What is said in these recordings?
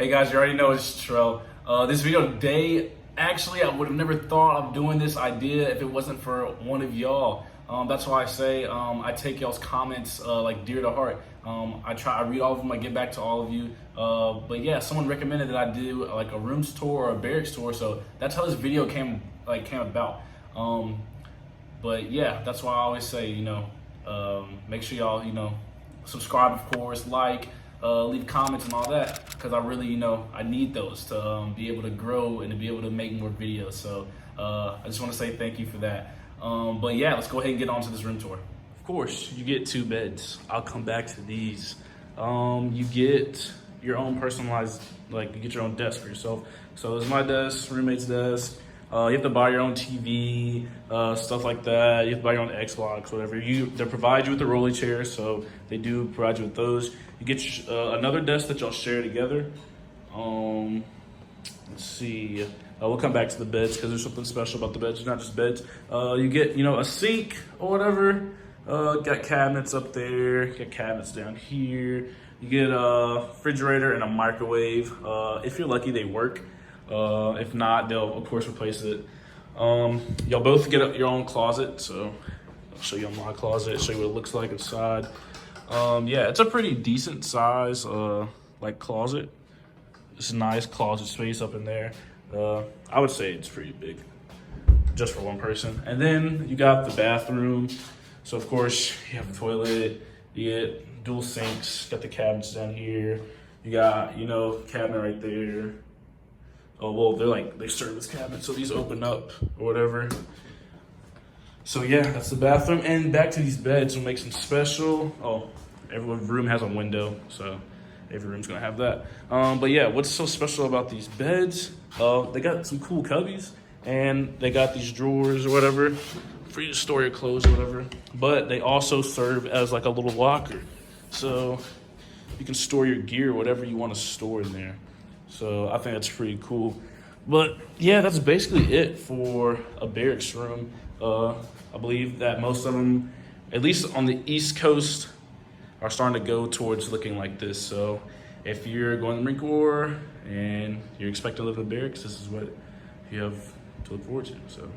Hey guys, you already know it's Trell. This video today, actually, I would have never thought of doing this idea if it wasn't for one of y'all. That's why I say I take y'all's comments like dear to heart. I read all of them, I get back to all of you. But yeah, someone recommended that I do like a rooms tour or a barracks tour, so that's how this video came about. But yeah, that's why I always say, make sure y'all, subscribe, of course, leave comments and all that, because I really, I need those to be able to grow and to be able to make more videos. So I just want to say thank you for that. But yeah, let's go ahead and get on to this room tour. Of course, you get 2 beds. I'll come back to these. You get your own personalized, like you get your own desk for yourself. So this is my desk, roommate's desk. You have to buy your own TV, stuff like that. You have to buy your own Xbox, whatever. They provide you with a rolly chair, so they do provide you with those. You get another desk that y'all share together. Let's see. We'll come back to the beds because there's something special about the beds. It's not just beds. You get, a sink or whatever. Got cabinets up there. Got cabinets down here. You get a refrigerator and a microwave. If you're lucky, they work. If not, they'll of course replace it. Y'all both get your own closet, so I'll show you my closet, show you what it looks like inside. Yeah, it's a pretty decent size like closet. It's a nice closet space up in there. I would say it's pretty big, just for one person. And then you got the bathroom. So of course you have the toilet, you get dual sinks, got the cabinets down here. You got, cabinet right there. Oh, well, they're service cabinets, so these open up or whatever. So yeah, that's the bathroom. And back to these beds, we'll make some special. Oh, every room has a window, so every room's gonna have that. But yeah, what's so special about these beds? They got some cool cubbies, and they got these drawers or whatever for you to store your clothes or whatever. But they also serve as like a little locker, so you can store your gear, whatever you want to store in there. So I think that's pretty cool. But yeah, that's basically it for a barracks room. I believe that most of them, at least on the East Coast, are starting to go towards looking like this. So if you're going to the Marine Corps and you're expecting to live in a barracks, this is what you have to look forward to. So,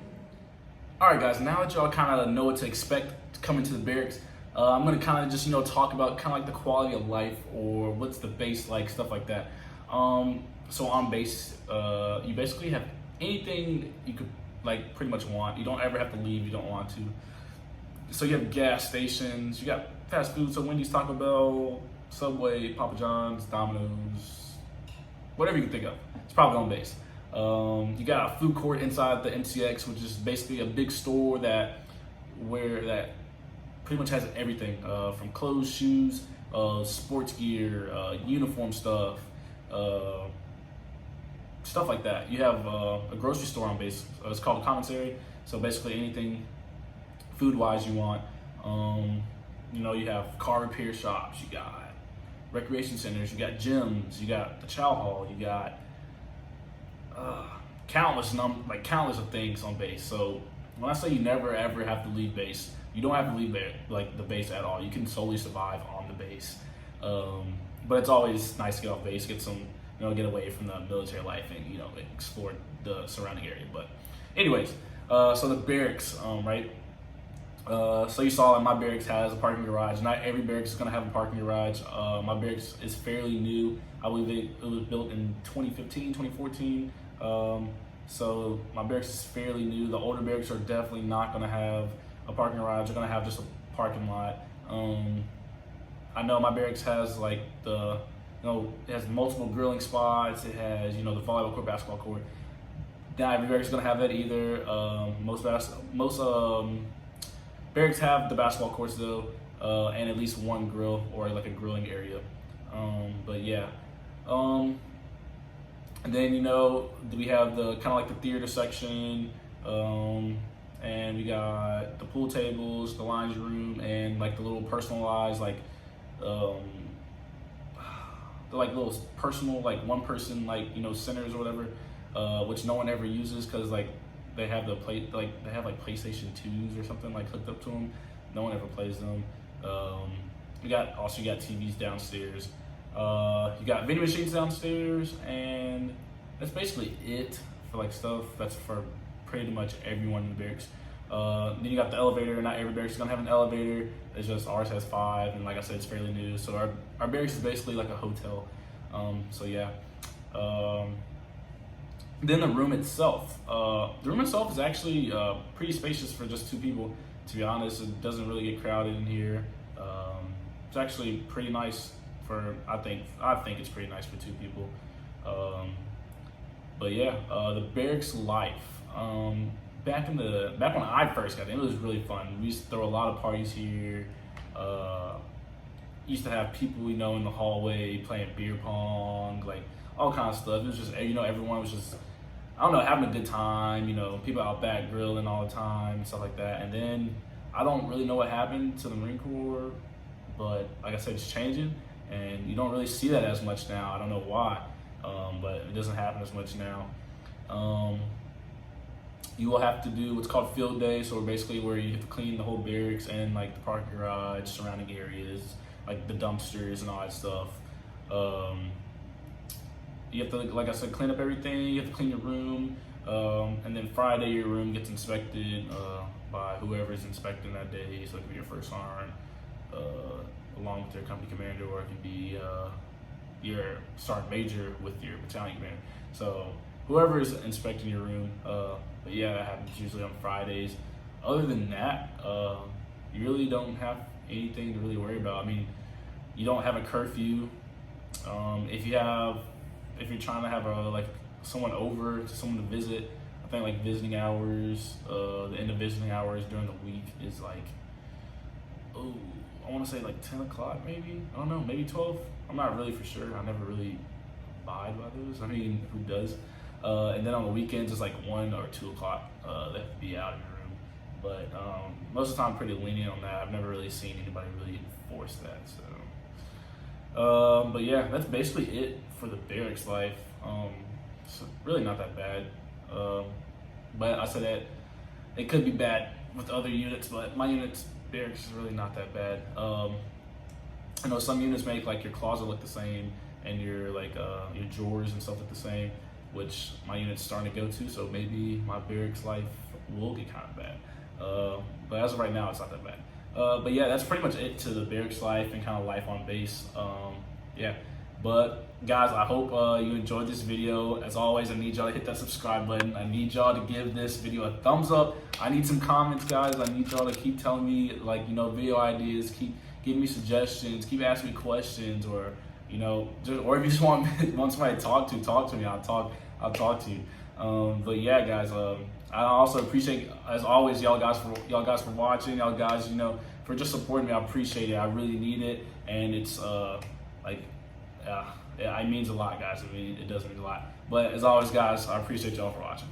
all right, guys. Now that y'all kind of know what to expect coming to the barracks, I'm gonna kind of just talk about kind of like the quality of life or what's the base like, stuff like that. So on base, you basically have anything you could pretty much want. You don't ever have to leave. You don't want to. So you have gas stations. You got fast food. So Wendy's, Taco Bell, Subway, Papa John's, Domino's, whatever you can think of. It's probably on base. You got a food court inside the MCX, which is basically a big store that pretty much has everything from clothes, shoes, sports gear, uniform stuff. Stuff like that. You have a grocery store on base. It's called a commissary. So basically anything food-wise you want. You have car repair shops. You got recreation centers. You got gyms. You got the chow hall. You got countless of things on base. So when I say you never ever have to leave base, you don't have to leave the base at all. You can solely survive on the base. But it's always nice to get off base, get some, get away from the military life and, explore the surrounding area. But anyways, so the barracks, right? So you saw that my barracks has a parking garage. Not every barracks is gonna have a parking garage. My barracks is fairly new. I believe it was built in 2015, 2014. So my barracks is fairly new. The older barracks are definitely not gonna have a parking garage. They're gonna have just a parking lot. I know my barracks has it has multiple grilling spots. It has, the volleyball court, basketball court. Not every barracks is gonna have that either. Most barracks have the basketball courts though, and at least one grill or like a grilling area. But yeah. And then we have the kind of like the theater section, and we got the pool tables, the lounge room, and like the little personalized the little personal one person centers or whatever, which no one ever uses because they have they have PlayStation 2s or something hooked up to them. No one ever plays them. You got TVs downstairs. You got vending machines downstairs, and that's basically it for like stuff that's for pretty much everyone in the barracks. Then you got the elevator. Not every barracks is gonna have an elevator. It's just ours has 5, and like I said, it's fairly new. So our barracks is basically like a hotel. So yeah. Then the room itself. The room itself is actually pretty spacious for just 2 people. To be honest, it doesn't really get crowded in here. It's actually pretty nice for I think it's pretty nice for 2 people. But yeah, the barracks life. Back when I first got in, it was really fun. We used to throw a lot of parties here. Used to have people we know in the hallway playing beer pong, like all kinds of stuff. It was just, everyone was just, I don't know, having a good time. People out back grilling all the time and stuff like that. And then I don't really know what happened to the Marine Corps, but like I said, it's changing, and you don't really see that as much now. I don't know why, but it doesn't happen as much now. You will have to do what's called field day, so basically where you have to clean the whole barracks and like the parking garage, surrounding areas, like the dumpsters and all that stuff. You have to, like I said, clean up everything. You have to clean your room, and then Friday your room gets inspected by whoever's inspecting that day. So it could be your first sergeant, along with your company commander, or it could be your sergeant major with your battalion commander. So whoever is inspecting your room. But yeah, that happens usually on Fridays. Other than that, you really don't have anything to really worry about. I mean, you don't have a curfew. If you're trying to have someone over, to someone to visit, I think like visiting hours, the end of visiting hours during the week is like, I want to say like 10 o'clock maybe. I don't know, maybe 12. I'm not really for sure. I never really abide by those. I mean, who does? And then on the weekends, it's like 1 or 2 o'clock. They have to be out of your room. But most of the time, I'm pretty lenient on that. I've never really seen anybody really enforce that. So, but yeah, that's basically it for the barracks life. It's really not that bad. But I said that it could be bad with other units, but my unit's barracks is really not that bad. I know some units make like your closet look the same, and your your drawers and stuff look the same, which my unit's starting to go to, so maybe my barracks life will get kind of bad. But as of right now, it's not that bad. But yeah, that's pretty much it to the barracks life and kind of life on base. Yeah, but guys, I hope you enjoyed this video. As always, I need y'all to hit that subscribe button. I need y'all to give this video a thumbs up. I need some comments, guys. I need y'all to keep telling me video ideas, keep giving me suggestions, keep asking me questions, or or if you just want somebody to talk to me. I'll talk to you. But yeah, guys, I also appreciate, as always, y'all guys for watching, y'all guys, for just supporting me. I appreciate it. I really need it, and it's it means a lot, guys. I mean, it does mean a lot. But as always, guys, I appreciate y'all for watching.